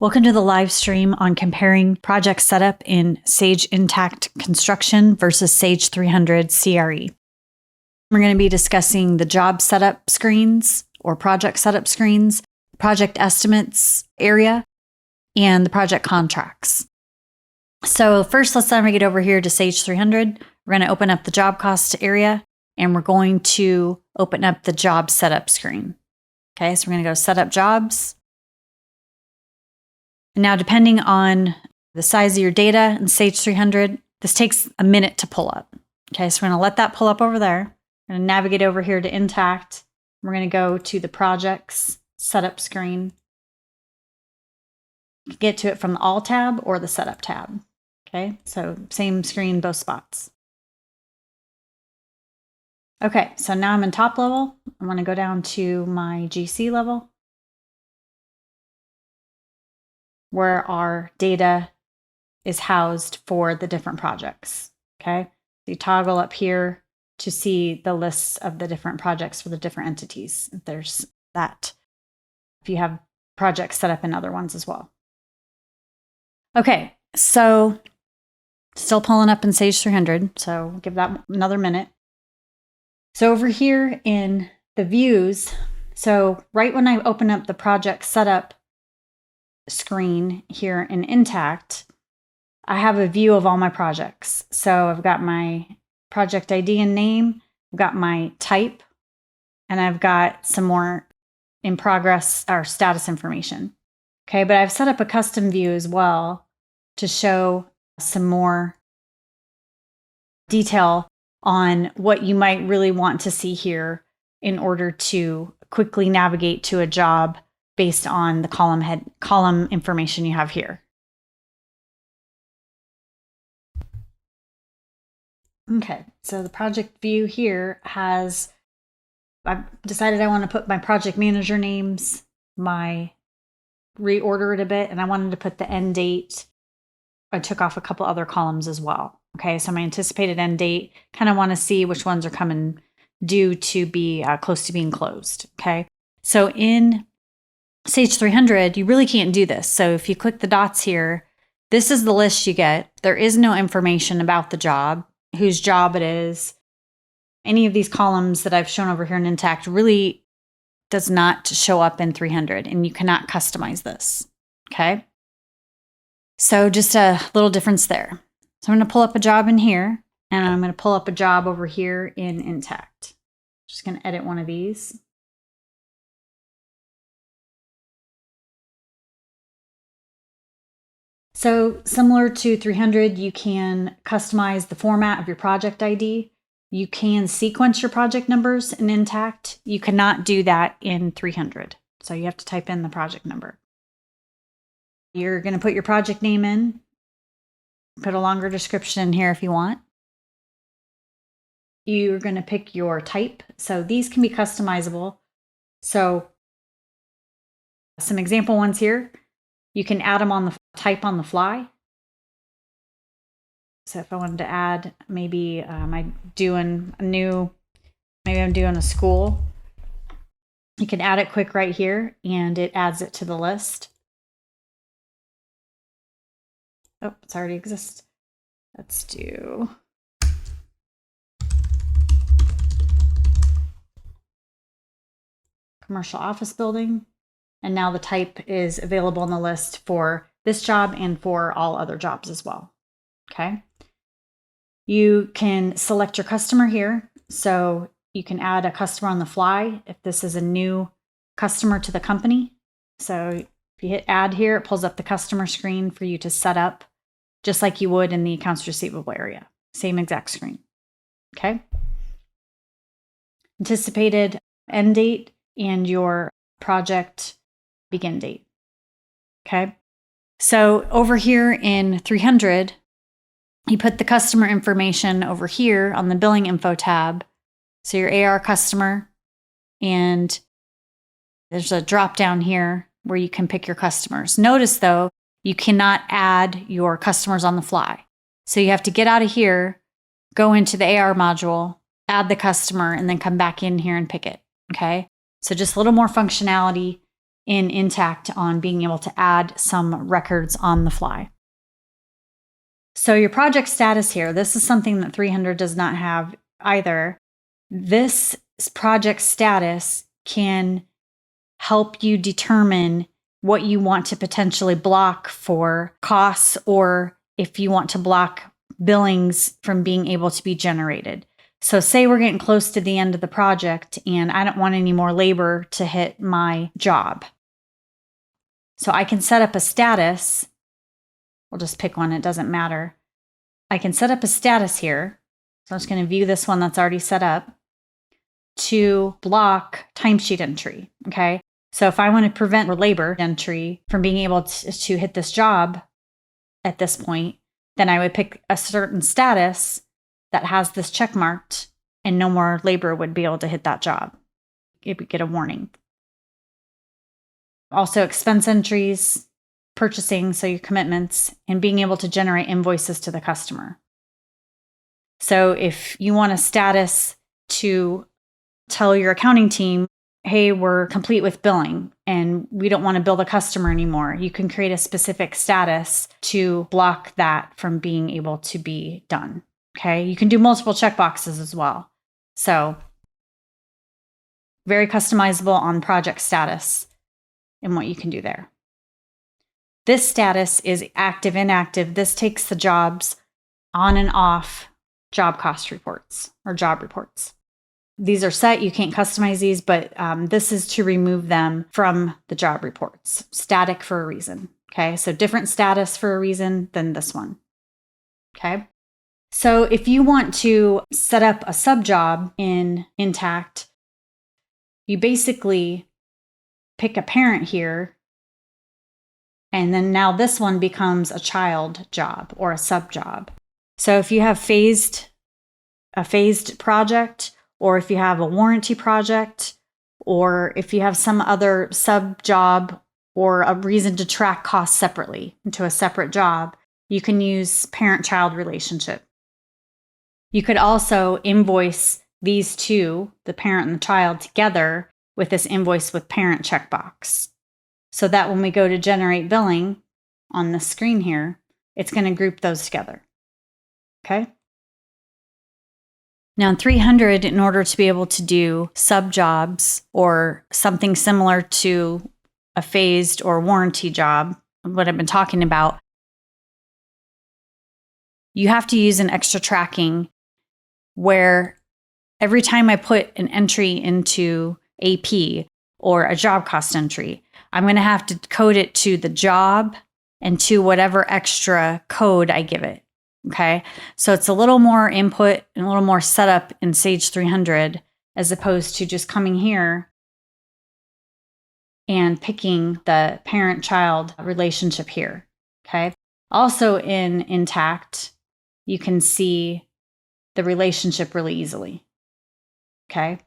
Welcome to the live stream on comparing project setup in Sage Intacct Construction versus Sage 300 CRE. We're going to be discussing the job setup screens or project setup screens, project estimates area, and the project contracts. So first, let's navigate over here to Sage 300. We're going to open up the job cost area, and we're going to open up the job setup screen. Okay, so we're going to go setup jobs. Now, depending on the size of your data in Sage 300, this takes a minute to pull up. Okay, so we're going to let that pull up over there. We're going to navigate over here to Intacct. We're going to go to the projects setup screen. You can get to it from the All tab or the Setup tab. Okay, so same screen, both spots. Okay, so now I'm in top level. I want to go down to my GC level, where our data is housed for the different projects. Okay, so you toggle up here to see the lists of the different projects for the different entities. There's that if you have projects set up in other ones as well. Okay, so still pulling up in Sage 300, so give that another minute. So over here in the views, so right when I open up the project setup screen here in Intacct, I have a view of all my projects. So I've got my project ID and name, I've got my type, and I've got some more in progress or status information. Okay, but I've set up a custom view as well to show some more detail on what you might really want to see here in order to quickly navigate to a job based on the column information you have here. Okay, so the project view here has, I've decided I want to put my project manager names, reorder it a bit, and I wanted to put the end date. I took off a couple other columns as well. Okay, so my anticipated end date, kind of want to see which ones are coming due to be close to being closed. Okay, so in Sage 300, you really can't do this. So if you click the dots here, this is the list you get. There is no information about the job, whose job it is. Any of these columns that I've shown over here in Intacct really does not show up in 300, and you cannot customize this. Okay, so just a little difference there. So I'm going to pull up a job in here, and I'm going to pull up a job over here in Intacct. Just going to edit one of these. So similar to 300, you can customize the format of your project ID. You can sequence your project numbers in Intacct. You cannot do that in 300. So you have to type in the project number. You're going to put your project name in. Put a longer description in here if you want. You're going to pick your type. So these can be customizable. So some example ones here. You can add them on the type on the fly. So if I wanted to add, maybe I'm doing a school. You can add it quick right here, and it adds it to the list. Oh, it's already exists. Let's do commercial office building. And now the type is available on the list for this job and for all other jobs as well. Okay. You can select your customer here. So you can add a customer on the fly if this is a new customer to the company. So if you hit add here, it pulls up the customer screen for you to set up just like you would in the accounts receivable area. Same exact screen. Okay. Anticipated end date and your project begin date. Okay. So over here in 300, you put the customer information over here on the billing info tab. So your AR customer, and there's a drop down here where you can pick your customers. Notice though, you cannot add your customers on the fly. So you have to get out of here, go into the AR module, add the customer, and then come back in here and pick it. Okay. So just a little more functionality in Intacct on being able to add some records on the fly. So your project status here, this is something that 300 does not have either. This project status can help you determine what you want to potentially block for costs, or if you want to block billings from being able to be generated. So say we're getting close to the end of the project and I don't want any more labor to hit my job. So I can set up a status. We'll just pick one, it doesn't matter. I can set up a status here. So I'm just going to view this one that's already set up to block timesheet entry, okay? So if I want to prevent labor entry from being able to hit this job at this point, then I would pick a certain status that has this check marked and no more labor would be able to hit that job. It would get a warning. Also expense entries, purchasing, so your commitments, and being able to generate invoices to the customer. So if you want a status to tell your accounting team, hey, we're complete with billing and we don't want to bill the customer anymore, you can create a specific status to block that from being able to be done. Okay, you can do multiple checkboxes as well. So very customizable on project status and what you can do there. This status is active, inactive. This takes the jobs on and off job cost reports or job reports. These are set. You can't customize these, but this is to remove them from the job reports. Static for a reason. Okay, so different status for a reason than this one. Okay, so if you want to set up a sub job in Intacct, you basically pick a parent here, and then now this one becomes a child job or a sub job. So if you have a phased project, or if you have a warranty project, or if you have some other sub job or a reason to track costs separately into a separate job, you can use parent-child relationship. You could also invoice these two, the parent and the child, together with this invoice with parent checkbox. So that when we go to generate billing on the screen here, it's going to group those together. Okay? Now in 300, in order to be able to do sub jobs or something similar to a phased or warranty job, what I've been talking about, you have to use an extra tracking where every time I put an entry into AP or a job cost entry, I'm going to have to code it to the job and to whatever extra code I give it. Okay, so it's a little more input and a little more setup in Sage 300 as opposed to just coming here and picking the parent-child relationship here. Okay, also in Intacct, you can see the relationship really easily. Okay,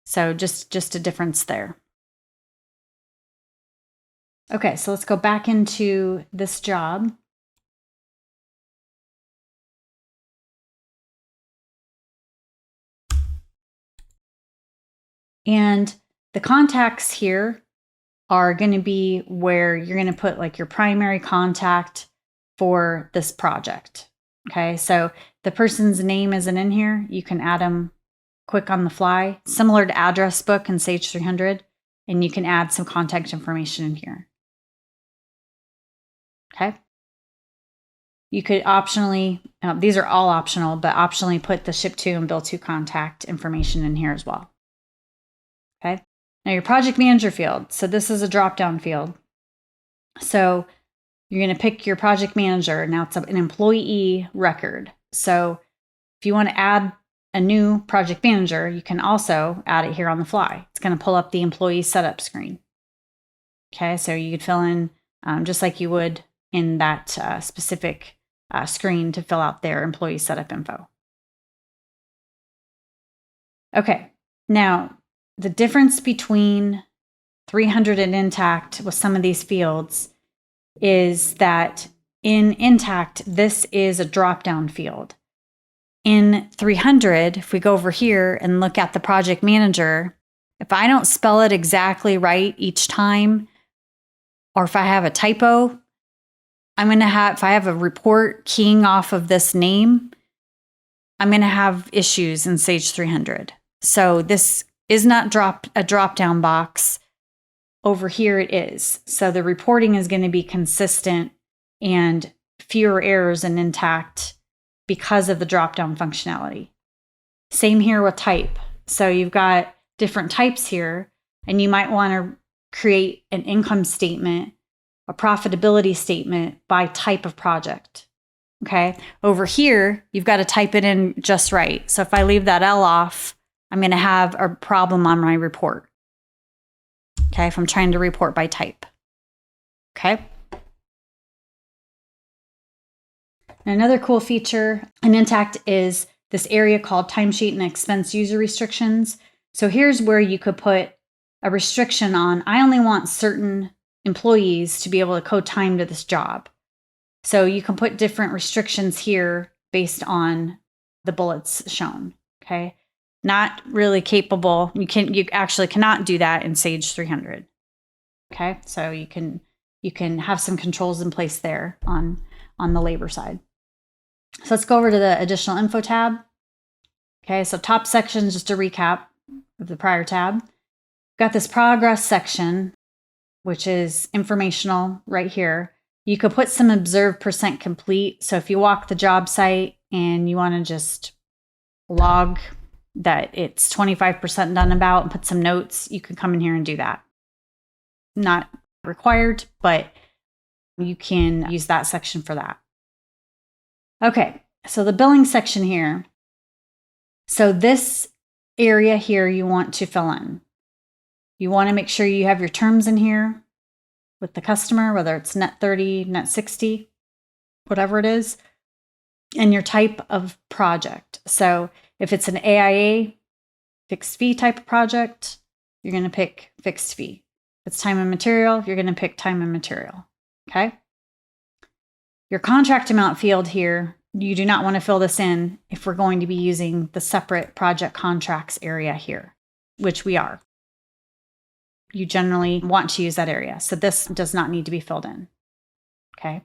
so just a difference there. Okay, so let's go back into this job. And the contacts here are going to be where you're going to put like your primary contact for this project. Okay, so the person's name isn't in here. You can add them quick on the fly, similar to address book in Sage 300, and you can add some contact information in here. Okay. You could optionally, these are all optional, but optionally put the ship to and bill to contact information in here as well. Okay. Now your project manager field. So this is a drop-down field. So you're going to pick your project manager. Now it's an employee record. So if you want to add a new project manager, you can also add it here on the fly. It's going to pull up the employee setup screen. Okay. So you could fill in just like you would in that specific screen to fill out their employee setup info. Okay. Now, the difference between 300 and Intacct with some of these fields is that in Intacct, this is a drop-down field. In 300, if we go over here and look at the project manager, If I don't spell it exactly right each time, or if I have a typo, if I have a report keying off of this name, I'm going to have issues in Sage 300. So this is not a drop-down box. Over here it is. So the reporting is going to be consistent and fewer errors in Intacct because of the drop-down functionality. Same here with type. So you've got different types here, and you might want to create an income statement, a profitability statement by type of project. Okay. Over here, you've got to type it in just right. So if I leave that L off, I'm going to have a problem on my report. Okay. If I'm trying to report by type. Okay. And another cool feature in Intacct is this area called timesheet and expense user restrictions. So here's where you could put a restriction on, I only want certain employees to be able to code time to this job. So you can put different restrictions here based on the bullets shown, okay? Not really capable. You actually cannot do that in Sage 300, okay? So you can have some controls in place there on the labor side. So let's go over to the additional info tab. Okay, so top section, just a recap of the prior tab. Got this progress section, which is informational right here. You could put some observed % complete. So if you walk the job site and you want to just log that it's 25% done about and put some notes, you can come in here and do that. Not required, but you can use that section for that. Okay, so the billing section here. So this area here you want to fill in. You want to make sure you have your terms in here with the customer, whether it's net 30, net 60, whatever it is, and your type of project. So if it's an AIA fixed fee type of project, you're going to pick fixed fee. If it's time and material, you're going to pick time and material. Okay. Your contract amount field here, you do not want to fill this in if we're going to be using the separate project contracts area here, which we are. You generally want to use that area. So this does not need to be filled in. Okay.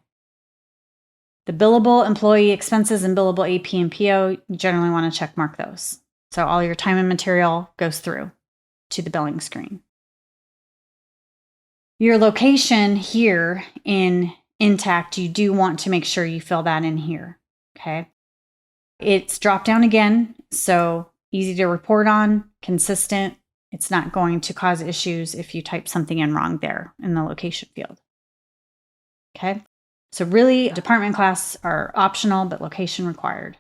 The billable employee expenses and billable AP and PO, you generally want to check mark those. So all your time and material goes through to the billing screen. Your location here in Intacct, you do want to make sure you fill that in here. Okay. It's dropped down again. So easy to report on, consistent. It's not going to cause issues if you type something in wrong there in the location field. Okay. So really, department class are optional, but location required.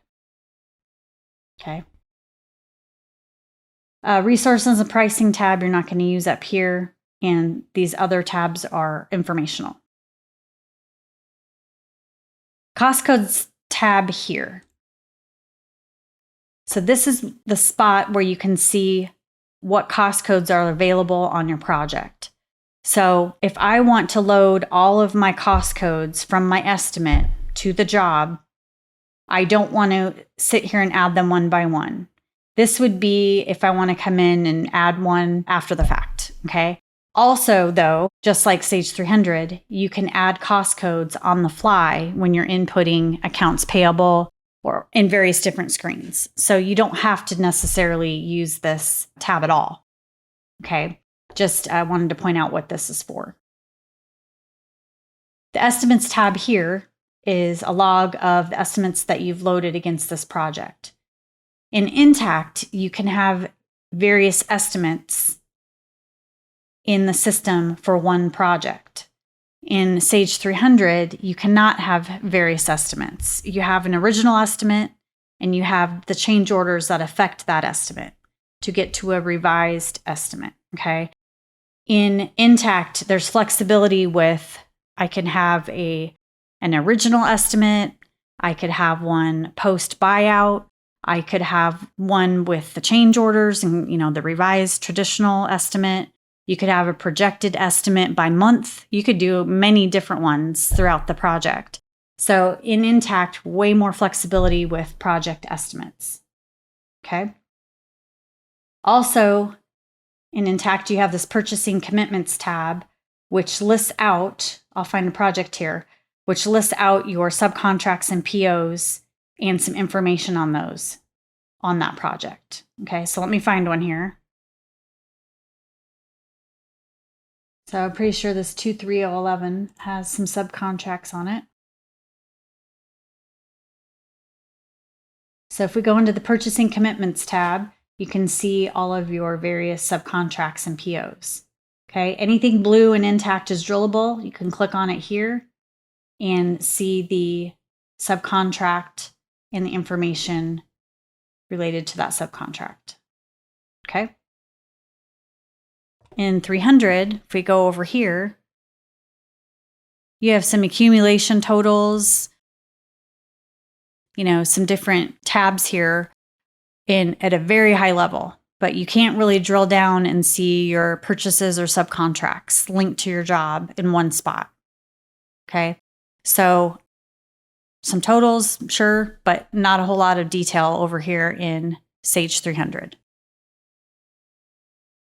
Okay. Resources and pricing tab, you're not going to use up here. And these other tabs are informational. Cost codes tab here. So this is the spot where you can see what cost codes are available on your project. So if I want to load all of my cost codes from my estimate to the job, I don't want to sit here and add them one by one. This would be if I want to come in and add one after the fact, okay? Also, though, just like Sage 300, you can add cost codes on the fly when you're inputting accounts payable or in various different screens. So you don't have to necessarily use this tab at all. Okay, just wanted to point out what this is for. The estimates tab here is a log of the estimates that you've loaded against this project. In Intacct, you can have various estimates in the system for one project. In Sage 300, you cannot have various estimates. You have an original estimate and you have the change orders that affect that estimate to get to a revised estimate, okay? In Intacct, there's flexibility with, I can have an original estimate, I could have one post buyout, I could have one with the change orders and, the revised traditional estimate. You could have a projected estimate by month. You could do many different ones throughout the project. So in Intacct, way more flexibility with project estimates. Okay. Also, in Intacct, you have this Purchasing Commitments tab, which lists out, I'll find a project here, which lists out your subcontracts and POs and some information on those, on that project. Okay, so let me find one here. So I'm pretty sure this 23011 has some subcontracts on it. So if we go into the Purchasing Commitments tab, you can see all of your various subcontracts and POs. Okay, anything blue and Intacct is drillable. You can click on it here and see the subcontract and the information related to that subcontract. Okay. In 300, if we go over here, you have some accumulation totals, some different tabs here at a very high level, but you can't really drill down and see your purchases or subcontracts linked to your job in one spot. Okay. So some totals, sure, but not a whole lot of detail over here in Sage 300.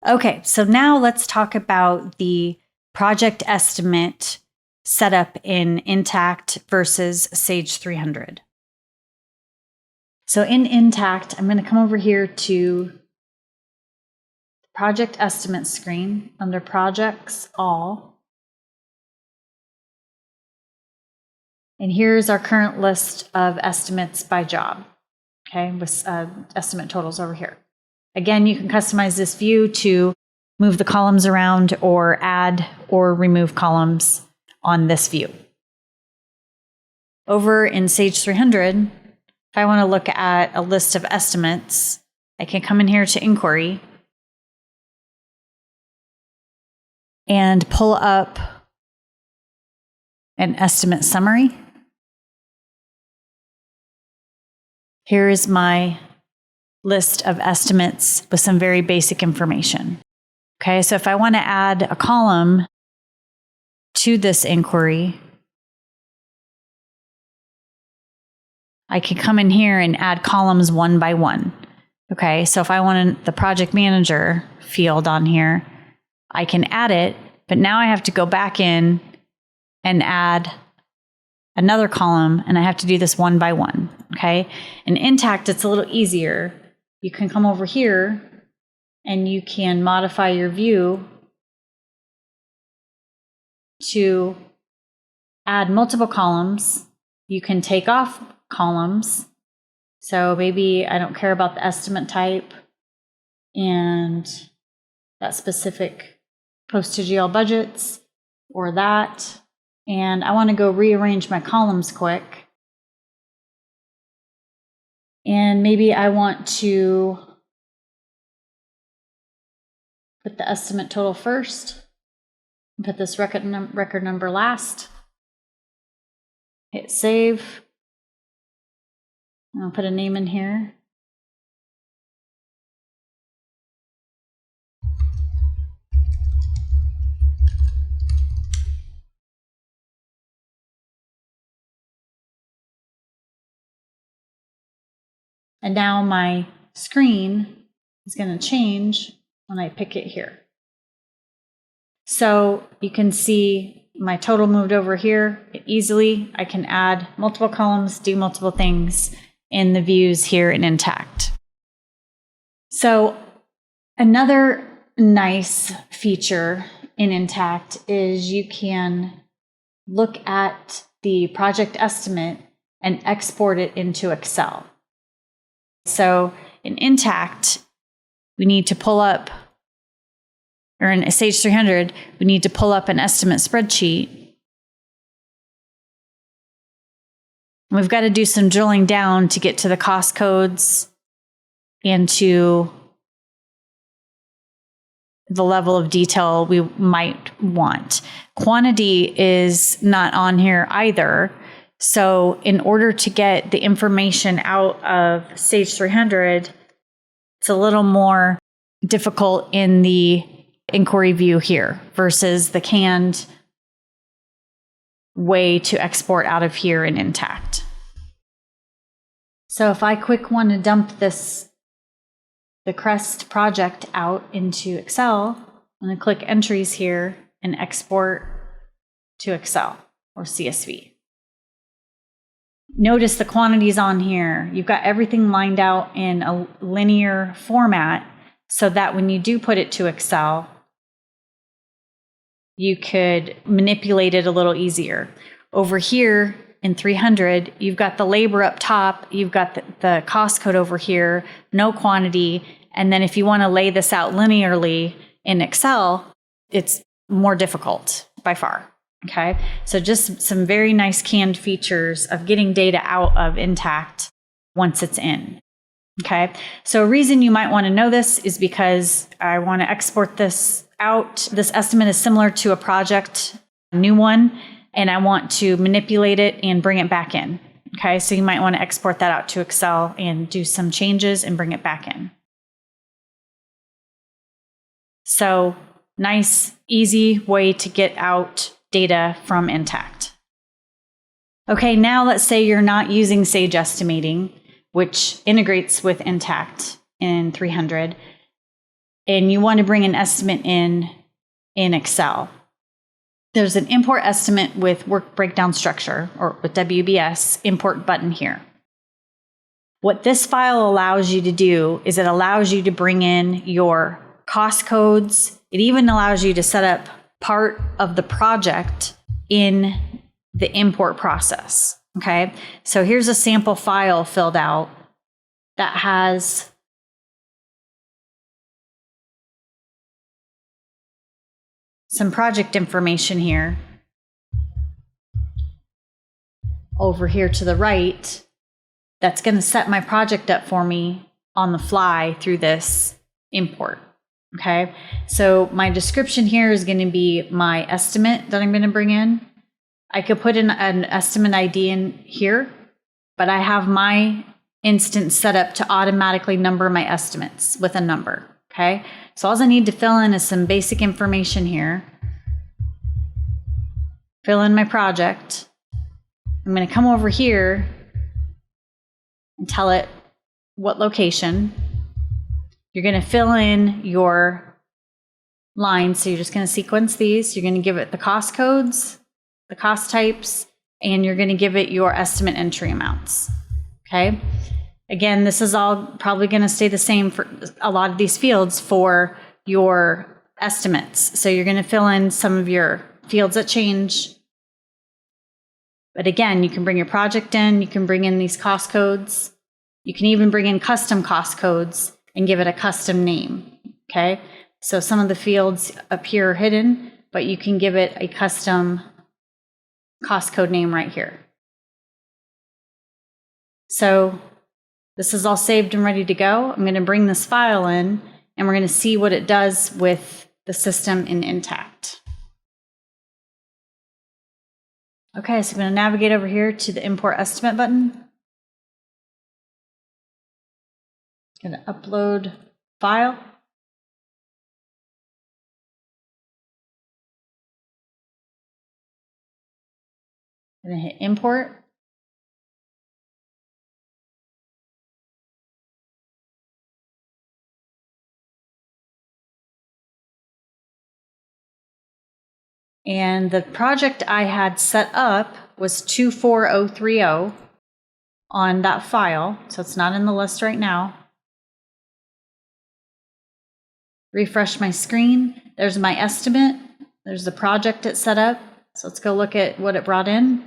Okay, so now let's talk about the project estimate setup in Intacct versus Sage 300. So in Intacct, I'm going to come over here to the project estimate screen under Projects All. And here's our current list of estimates by job, okay, with estimate totals over here. Again, you can customize this view to move the columns around or add or remove columns on this view. Over in Sage 300, if I want to look at a list of estimates, I can come in here to Inquiry and pull up an estimate summary. Here is my list of estimates with some very basic information. Okay, so if I want to add a column to this inquiry, I can come in here and add columns one by one. Okay, so if I want the project manager field on here, I can add it, but now I have to go back in and add another column, and I have to do this one by one. Okay, in Intacct, it's a little easier. You can come over here and you can modify your view to add multiple columns. You can take off columns. So maybe I don't care about the estimate type and that specific post-GL budgets or that. And I want to go rearrange my columns quick. And maybe I want to put the estimate total first, and put this record number last. Hit save. I'll put a name in here. And now my screen is going to change when I pick it here. So you can see my total moved over here easily. I can add multiple columns, do multiple things in the views here in Intacct. So another nice feature in Intacct is you can look at the project estimate and export it into Excel. So in Intacct, we need to pull up, or in Sage 300, we need to pull up an estimate spreadsheet. We've got to do some drilling down to get to the cost codes and to the level of detail we might want. Quantity is not on here either. So in order to get the information out of Sage 300, it's a little more difficult in the inquiry view here versus the canned way to export out of here in Intacct. So if I quick want to dump this the Crest project out into Excel, I'm going to click Entries here and export to Excel or CSV. Notice the quantities on here. You've got everything lined out in a linear format so that when you do put it to Excel, you could manipulate it a little easier. Over here in 300, you've got the labor up top, you've got the cost code over here, no quantity, and then if you want to lay this out linearly in Excel, it's more difficult by far. Okay, so just some very nice canned features of getting data out of Intacct once it's in. Okay, so a reason you might want to know this is because I want to export this out. This estimate is similar to a project, a new one, and I want to manipulate it and bring it back in. Okay, so you might want to export that out to Excel and do some changes and bring it back in. So nice, easy way to get out data from Intacct. Okay, now let's say you're not using Sage Estimating, which integrates with Intacct in 300, and you want to bring an estimate in Excel. There's an import estimate with work breakdown structure, or with WBS import button here. What this file allows you to do is it allows you to bring in your cost codes. It even allows you to set up part of the project in the import process. Okay, so here's a sample file filled out that has some project information here. Over here to the right, that's going to set my project up for me on the fly through this import. Okay, so my description here is going to be my estimate that I'm going to bring in. I could put in an estimate ID in here, but I have my instance set up to automatically number my estimates with a number. Okay, so all I need to fill in is some basic information here. Fill in my project. I'm going to come over here and tell it what location. You're going to fill in your lines. So you're just going to sequence these. You're going to give it the cost codes, the cost types, and you're going to give it your estimate entry amounts. Okay. Again, this is all probably going to stay the same for a lot of these fields for your estimates. So you're going to fill in some of your fields that change. But again, you can bring your project in. You can bring in these cost codes. You can even bring in custom cost codes and give it a custom name. Okay. So some of the fields up here are hidden, but you can give it a custom cost code name right here. So this is all saved and ready to go. I'm going to bring this file in and we're going to see what it does with the system in Intacct. Okay, so I'm going to navigate over here to the import estimate button. Going to upload file. Going to hit import. And the project I had set up was 24030 on that file, so it's not in the list right now. Refresh my screen. There's my estimate. There's the project it set up. So let's go look at what it brought in.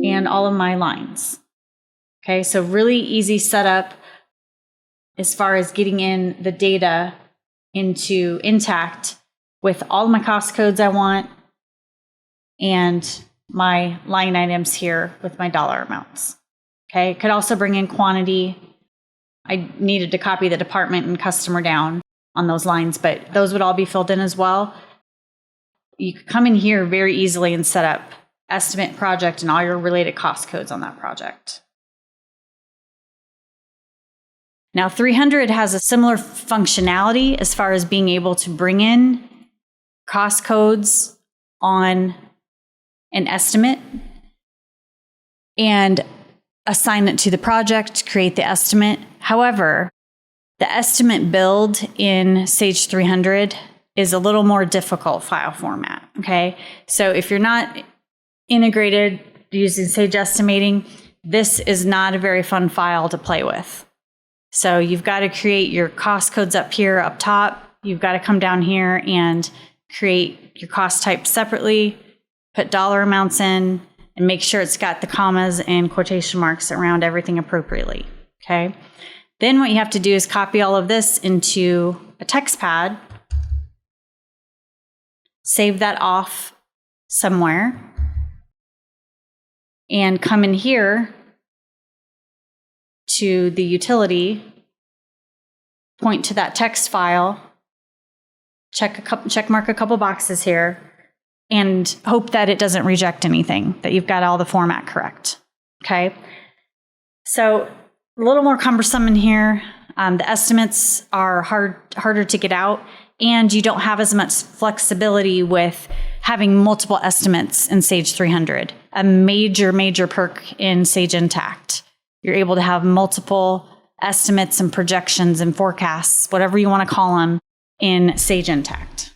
And all of my lines. Okay, so really easy setup as far as getting in the data into Intacct with all my cost codes I want and my line items here with my dollar amounts. Okay, could also bring in quantity. I needed to copy the department and customer down on those lines, but those would all be filled in as well. You could come in here very easily and set up estimate project and all your related cost codes on that project. Now 300 has a similar functionality as far as being able to bring in cost codes on an estimate. And assign it to the project, create the estimate. However, the estimate build in Sage 300 is a little more difficult file format, okay? So if you're not integrated using Sage Estimating, this is not a very fun file to play with. So you've got to create your cost codes up here, up top. You've got to come down here and create your cost type separately, put dollar amounts in, and make sure it's got the commas and quotation marks around everything appropriately, okay? Then what you have to do is copy all of this into a text pad, save that off somewhere, and come in here to the utility, point to that text file, check mark a couple boxes here, and hope that it doesn't reject anything, that you've got all the format correct, okay? So a little more cumbersome in here. The estimates are harder to get out, and you don't have as much flexibility with having multiple estimates in Sage 300. A major perk in Sage Intacct. You're able to have multiple estimates and projections and forecasts, whatever you want to call them, in Sage Intacct.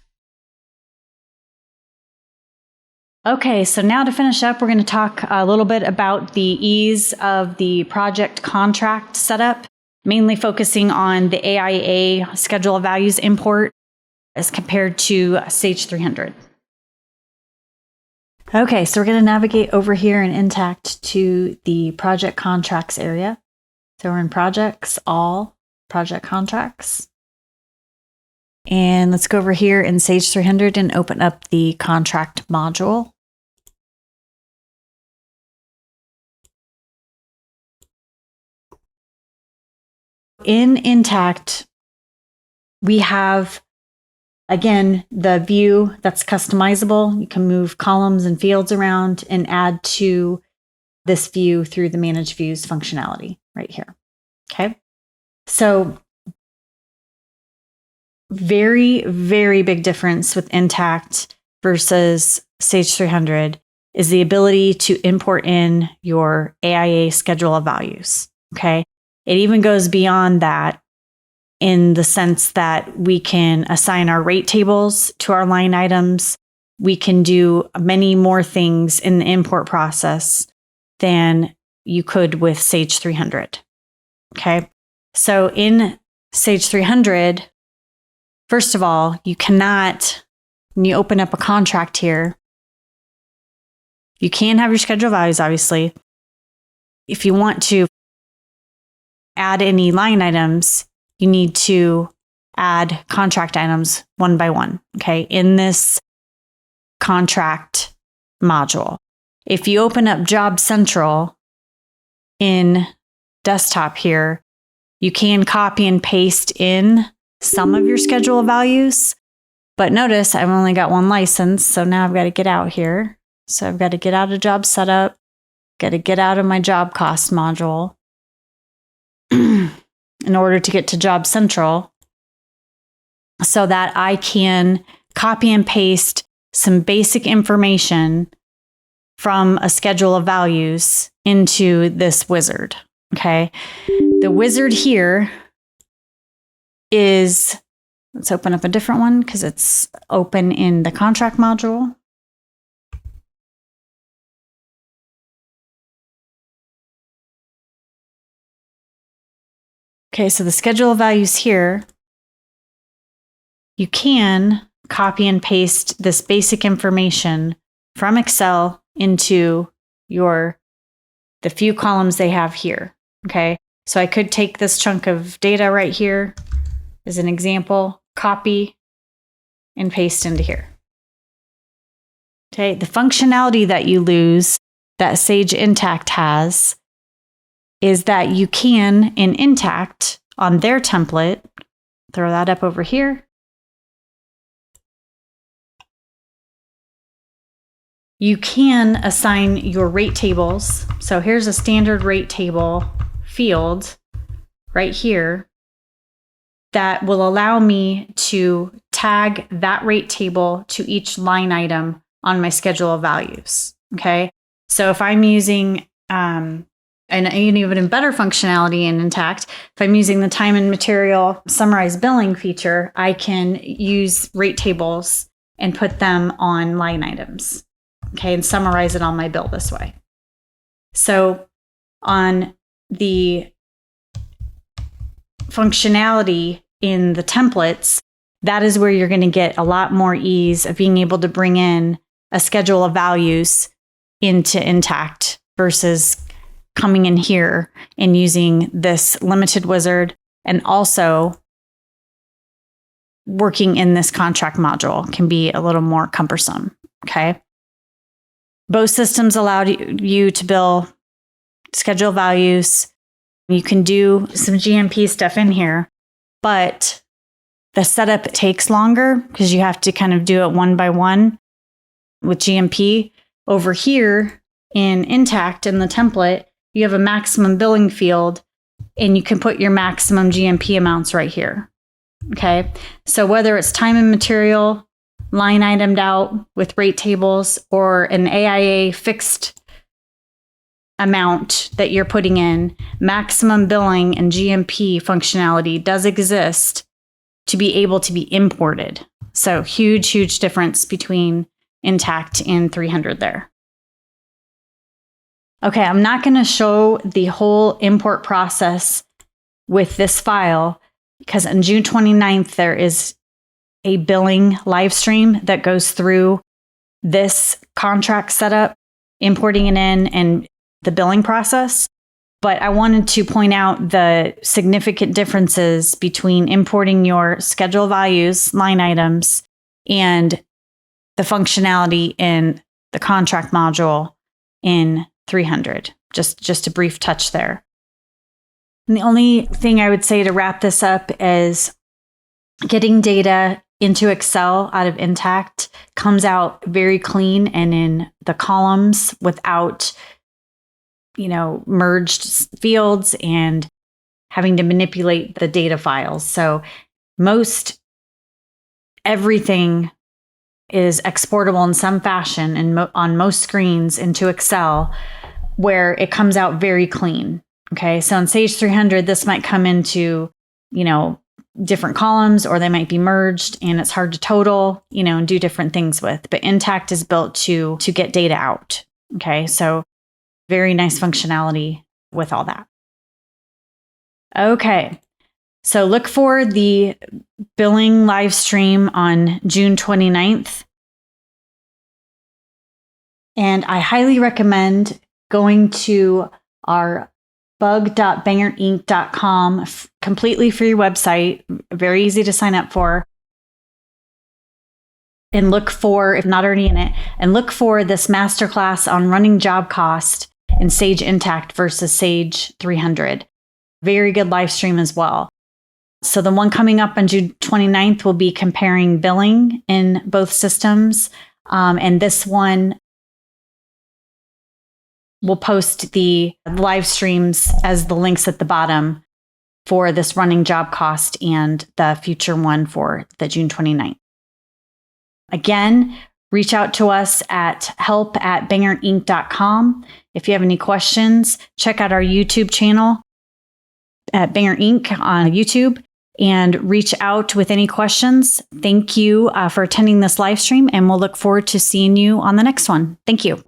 Okay, so now to finish up, we're going to talk a little bit about the ease of the project contract setup, mainly focusing on the AIA schedule of values import as compared to Sage 300. Okay, so we're going to navigate over here in Intacct to the project contracts area. So we're in projects, all project contracts. And let's go over here in Sage 300 and open up the contract module. In Intacct, we have, again, the view that's customizable. You can move columns and fields around and add to this view through the Manage Views functionality right here. Okay, so very big difference with Intacct versus Sage 300 is the ability to import in your AIA schedule of values. Okay, it even goes beyond that in the sense that we can assign our rate tables to our line items. We can do many more things in the import process than you could with Sage 300. Okay, so in Sage 300, first of all, you cannot, when you open up a contract here, you can have your schedule of values, obviously. If you want to add any line items, you need to add contract items one by one, okay, in this contract module. If you open up Job Central in desktop here, you can copy and paste in some of your schedule of values, but notice I've only got one license, so now I've got to get out here. So I've got to get out of Job Setup, got to get out of my Job Cost module in order to get to Job Central so that I can copy and paste some basic information from a schedule of values into this wizard, okay? The wizard here is, let's open up a different one because it's open in the contract module. Okay, so the schedule of values here, you can copy and paste this basic information from Excel into the few columns they have here, okay? So I could take this chunk of data right here as an example, copy and paste into here. Okay, the functionality that you lose that Sage Intacct has is that you can, in Intacct, on their template, throw that up over here. You can assign your rate tables. So here's a standard rate table field right here that will allow me to tag that rate table to each line item on my schedule of values. Okay, so if I'm using and even better functionality in Intacct, if I'm using the time and material summarize billing feature, I can use rate tables and put them on line items, okay, and summarize it on my bill this way. So on the functionality in the templates, that is where you're going to get a lot more ease of being able to bring in a schedule of values into Intacct versus coming in here and using this limited wizard and also working in this contract module can be a little more cumbersome, okay? Both systems allow you to bill schedule values. You can do some GMP stuff in here, but the setup takes longer because you have to kind of do it one by one with GMP. Over here in Intacct in the template, you have a maximum billing field and you can put your maximum GMP amounts right here. Okay. So whether it's time and material, line itemed out with rate tables, or an AIA fixed amount that you're putting in, maximum billing and GMP functionality does exist to be able to be imported. So huge difference between Intacct and 300 there. Okay, I'm not going to show the whole import process with this file because on June 29th, there is a billing live stream that goes through this contract setup, importing it in, and the billing process. But I wanted to point out the significant differences between importing your schedule values, line items, and the functionality in the contract module in 300. Just a brief touch there. And the only thing I would say to wrap this up is getting data into Excel out of Intacct comes out very clean and in the columns without, merged fields and having to manipulate the data files. So most everything is exportable in some fashion and on most screens into Excel where it comes out very clean. Okay. So in Sage 300, this might come into, different columns, or they might be merged and it's hard to total, and do different things with. But Intacct is built to get data out. Okay. So very nice functionality with all that. Okay. So look for the billing live stream on June 29th. And I highly recommend going to our bug.bangerinc.com completely free website, very easy to sign up for. And look for, if not already in it, and look for this masterclass on running job cost in Sage Intacct versus Sage 300. Very good live stream as well. So the one coming up on June 29th will be comparing billing in both systems. And this one will post the live streams as the links at the bottom for this running job cost and the future one for the June 29th. Again, reach out to us at help@bangerinc.com. If you have any questions, check out our YouTube channel at Banger Inc. on YouTube and reach out with any questions. Thank you for attending this live stream, and we'll look forward to seeing you on the next one. Thank you.